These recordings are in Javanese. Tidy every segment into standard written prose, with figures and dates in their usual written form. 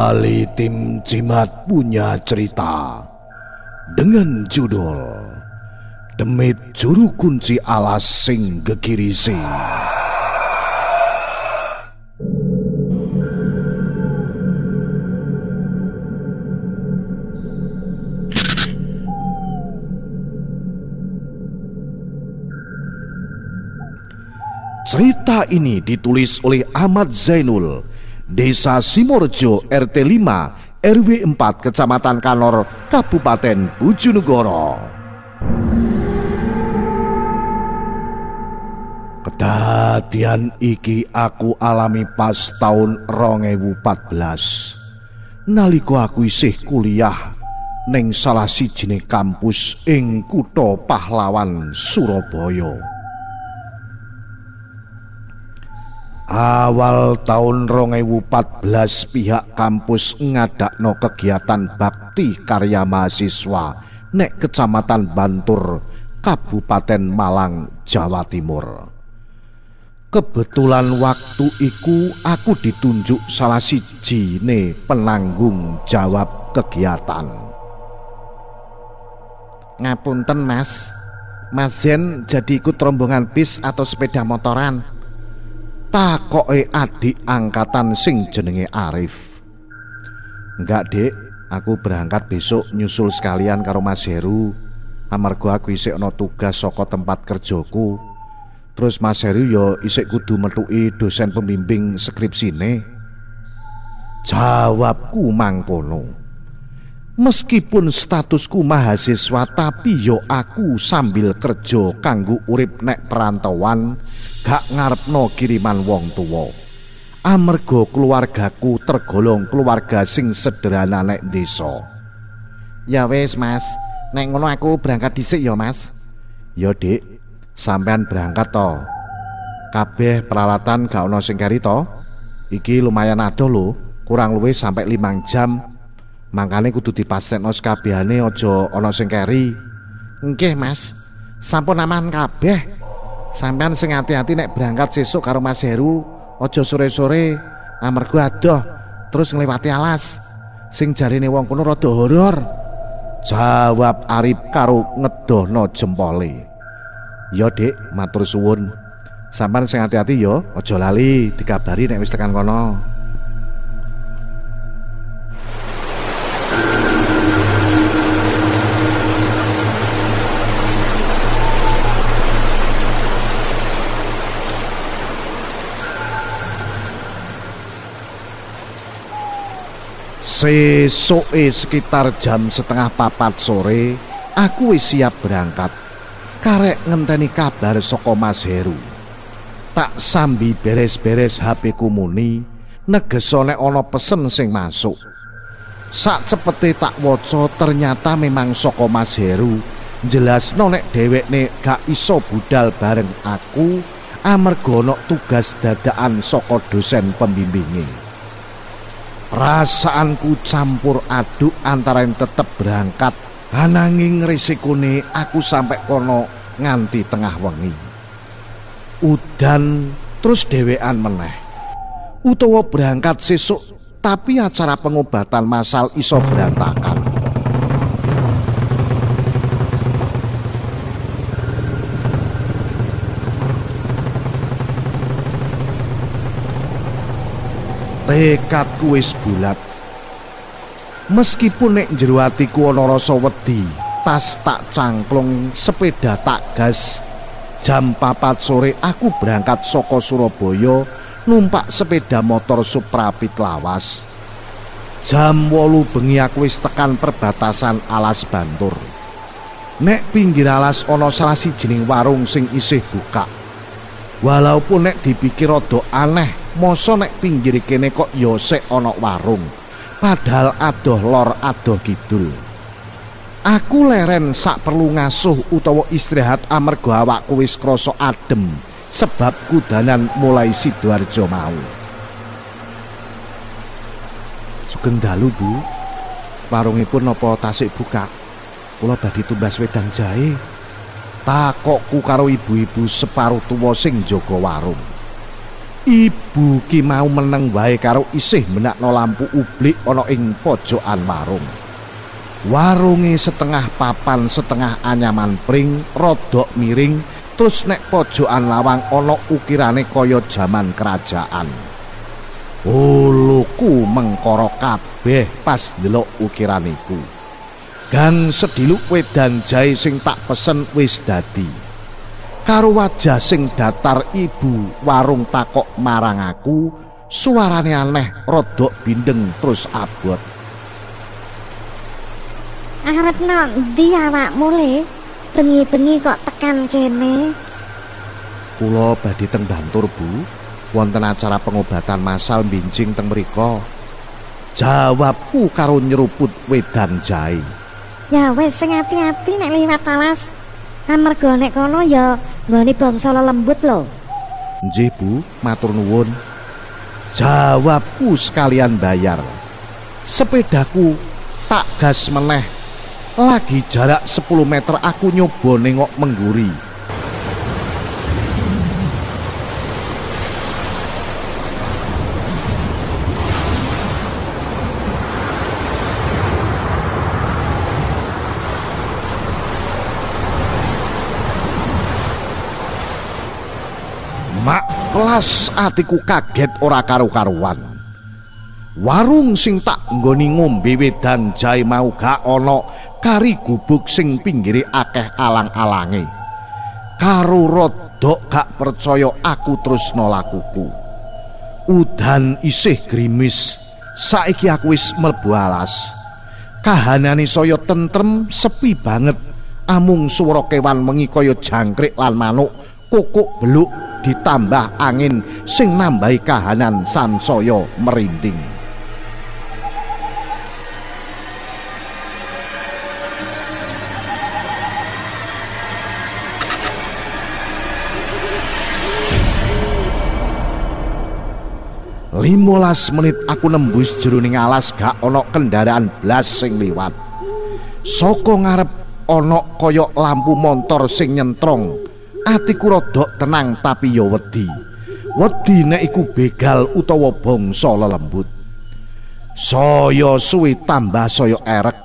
Kembali tim Jimat punya cerita dengan judul Demit Juru Kunci Alas Sing Gegirisi. Cerita ini ditulis oleh Ahmad Zainul, Desa Simorjo, RT 5, RW 4, Kecamatan Kanor, Kabupaten Bojonegoro. Kedadian iki aku alami pas tahun 2014. Nalika aku isih kuliah ning salah sijine kampus ing Kutha Pahlawan, Surabaya. Awal tahun 2014 pihak kampus ngadakno kegiatan bakti karya mahasiswa nek Kecamatan Bantur, Kabupaten Malang, Jawa Timur. Kebetulan waktu iku aku ditunjuk salah sijine penanggung jawab kegiatan. Ngapunten Mas Zen jadi ikut rombongan bis atau sepeda motoran? Takoke adik angkatan sing jenenge Arif. Enggak Dek, aku berangkat besok nyusul sekalian karo Mas Heru. Amarga aku isik ana tugas saka tempat kerjaku. Terus Mas Heru yo isik kudu metuki dosen pembimbing skripsine. Jawabku mangkono. Meskipun statusku mahasiswa, tapi yo aku sambil kerja kanggo urip nek perantauan, gak ngarepno kiriman wong tuwa. Amarga keluargaku tergolong keluarga sing sederhana nek desa. Ya wis Mas, nek ngono aku berangkat dhisik ya Mas. Ya Dik, sampean berangkat to. Kabeh peralatan gak ono sing keri to. Iki lumayan adoh lho, kurang luwih sampai 5 jam. Mangkane kudu dipastekno sekabehane aja ana sing keri. Nggih Mas, sampun aman kabeh. Sampeyan sing ati-ati nek berangkat sesuk karo Mas Heru, aja sore-sore amarga adoh terus ngliwati alas sing jarine wong kono rada horor. Jawab Arif karo ngedohno jempole. Ya Dik, matur suwun. Sampeyan sing ati-ati ya, aja lali dikabari nek wis tekan kono. Sesoke sekitar jam 3:30 sore, aku wis siap berangkat. Karek ngenteni kabar saka Mas Heru. Tak sambi beres-beres HP ku muni, negesa nek ana pesen sing masuk. Sak cepete tak waca, ternyata memang saka Mas Heru. Jelasno nek dhewekne gak iso budal bareng aku amarga ana tugas dadakan saka dosen pembimbinge. Perasaanku campur aduk antara yang tetep berangkat, ananging risikone aku sampai kono nganti tengah wengi. Udan terus dhewean meneh. Utawa berangkat sesuk tapi acara pengobatan massal iso berantakan. Tekadku wis bulat. Meskipun nek jero atiku ana rasa wedi, tas tak cangklong, sepeda tak gas. Jam 4 sore aku berangkat saka Surabaya numpak sepeda motor Suprapit lawas. Jam 8 bengi aku wis tekan perbatasan Alas Bantur. Nek pinggir alas ana salah sijining warung sing isih buka. Walaupun nek dipikir rada aneh, mosok nek pinggir kene kok ya sik ana warung, padahal adoh lor adoh kidul. Aku leren sak perlu ngasuh utawa istirahat amarga awakku wis krasa adem sebab kudanan mulai Sidoarjo mau. Sugeng dalu Bu, warungipun napa tasik buka? Kula badhe tumbas wedang jahe. Takokku karo ibu-ibu separuh tuwa sing jaga warung. Ibu ki mau meneng wae karo isih menakno lampu ublik ana ing pojokan warung. Warunge setengah papan setengah anyaman pring rodok miring, terus nek pojokan lawang ana ukirane kaya jaman kerajaan. Uluku mengkara kabeh pas ndelok ukiran iku. Gang sediluk wedang jahe sing tak pesen wis dadi. Karo wajah sing datar ibu warung takok marang aku, suarane aneh rodok bindeng terus abot. Arep ndi awakmu le? Bengi-bengi kok tekan kene? Kula badhe teng Bantur, Bu. Wonten acara pengobatan massal binjing teng mriko. Jawabku karo nyeruput wedang jahe. Ya wis sing ati-ati nek liwat alas. Amarga nek kono ya nggone bangsa lelembut lho. Nggih, Bu, matur nuwun. Jawabku sekalian bayar. Sepedaku tak gas meneh. Lagi jarak 10 meter aku nyoba nengok mengguri. Mak kelas atiku kaget ora karu-karuan. Warung sing tak nggoni ngombe wedang jahe mau gak ana, kari gubuk sing pinggire akeh alang-alange. Karo rodok gak percaya aku terus nolakuku. Udan isih grimis, saiki aku wis mlebu alas. Kahanane saya tentrem, sepi banget. Amung swara kewan wengi kaya jangkrik lan manuk, kokok beluk ditambah angin sing nambahi kahanan sansaya merinding. Limolas menit aku nembus jeroning alas gak ana kendaraan blas sing liwat. Saka ngarep ana kaya lampu montor sing nyentrong. Atiku rodok tenang tapi ya wedi. Wedi nek iku begal utawa bangsa lelembut. Saya suwi tambah saya erek.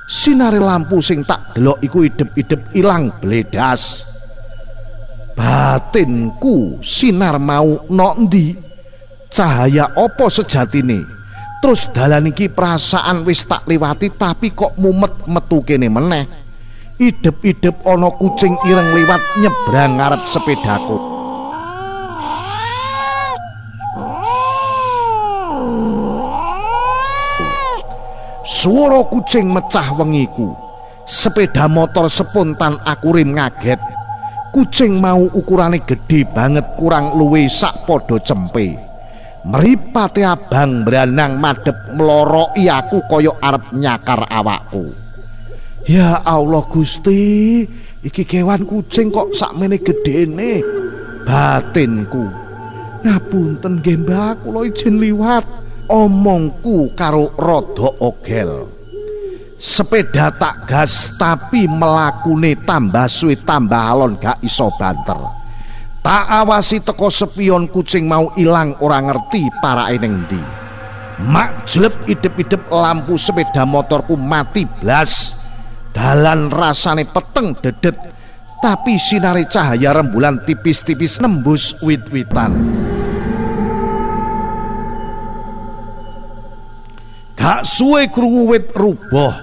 Sinare lampu sing tak delok iku idep-idep ilang bledas. Batinku sinar mau nok ndi? Cahaya apa sejatine? Terus dalan iki perasaan wis tak liwati tapi kok mumet metu kene meneh. Idep-idep ana kucing ireng liwat nyebrang ngarep sepedaku. Suara kucing mecah wengiku. Sepeda motor spontan aku rim ngaget. Kucing mau ukurane gede banget, kurang luwih sak podo cempe. Mripate abang beranang madhep mloroki aku kaya arep nyakar awakku. Ya Allah Gusti, iki kewan kucing kok sakmene gedene. Batinku. Ngapunten nggih Mbah, kula izin liwat. Omongku karo rada ogel. Sepeda tak gas tapi melakune tambah suwi tambah alon gak iso banter. Tak awasi teko sepion kucing mau ilang ora ngerti parake ning ndi. Mak jleb idep-idep lampu sepeda motorku mati blas. Dalan rasane peteng dedet, tapi sinare cahaya rembulan tipis-tipis nembus wit-witan. Gak suwe krungu wit rubuh,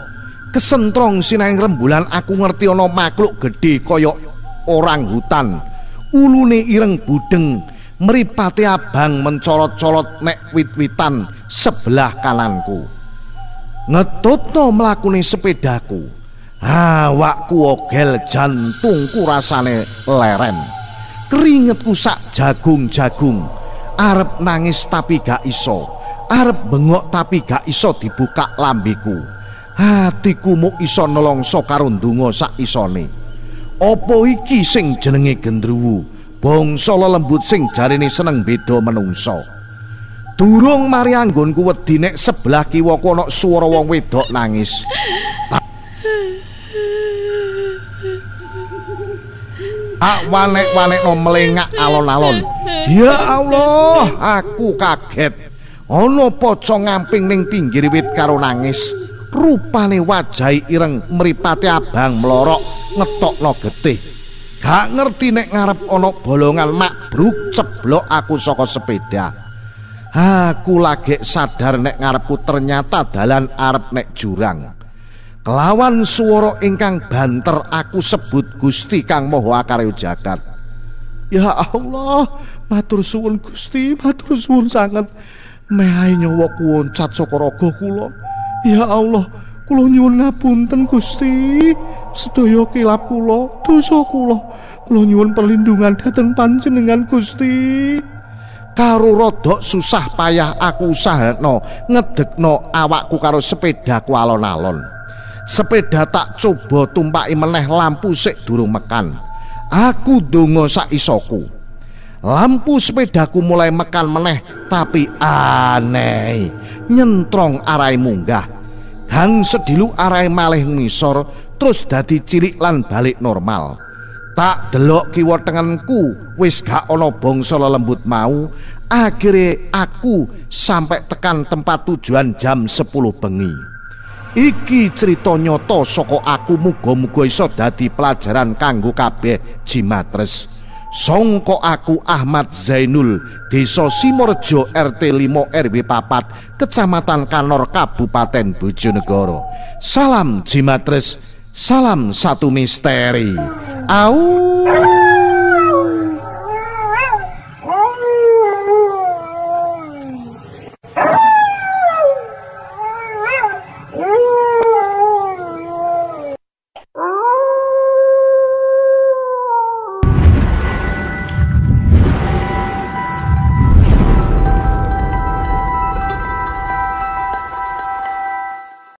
kesentrong sinare rembulan aku ngerti ana makhluk gedhe kaya orang hutan. Ulune ireng budeng, mripate abang mencolot-colot nek wit-witan sebelah kananku. Ngetutno mlakune sepedaku. Awakku ogel, jantungku rasane leren. Keringetku sak jagung-jagung. Arep nangis tapi gak iso. Arep bengok tapi gak iso dibuka lambiku. Hatiku muk iso nelongso karo ndonga sak isone. Apa iki sing jenenge gendruwo? Bangsa lelembut sing jarine seneng beda menungso. Durung mari anggonku wedi nek sebelah kiwaku ana swara wong wedok nangis. Tak wanek-wanekno melengak alon-alon. Ya Allah, aku kaget. Ana pocong ngamping ning pinggir wit karo nangis. Rupane wajahe ireng mripate abang melorok ngetokno getih. Gak ngerti nek ngarep ana bolongan makbruk ceblok aku saka sepeda. Aku lagi sadar nek ngarepku ternyata dalan arep nek jurang. Kelawan swara ingkang banter aku sebut Gusti Kang Maha Akarya Jagat. Ya Allah, matur suwun Gusti, matur suwun sanget. Mehae nyawa kuwoncat saka raga kula. Ya Allah, kula nyuwun ngapunten Gusti. Sedaya kilap kula, dosa kula nyuwun perlindungan dhateng panjenengan Gusti. Karo rodok susah payah aku usahano ngedekno awakku karo sepedaku alon-alon. Sepeda tak coba tumpaki meneh lampu sik durung mekan. Aku ndonga sak isoku. Lampu sepedaku mulai mekan meneh, tapi aneh nyentrong arahe munggah. Gang sedilu arahe malih ngisor, terus dadi cilik lan balik normal. Tak delok kiwa tengenku wis gak ana bangsa lelembut mau. Akhire aku sampai tekan tempat tujuan jam 10 bengi. Iki cerita nyata saka aku, muga-muga iso dadi pelajaran kanggo kabeh jimatres. Sangka aku Ahmad Zainul, Desa Simorjo RT 5 RW 4, Kecamatan Kanor, Kabupaten Bojonegoro. Salam jimatres, salam satu misteri. Au.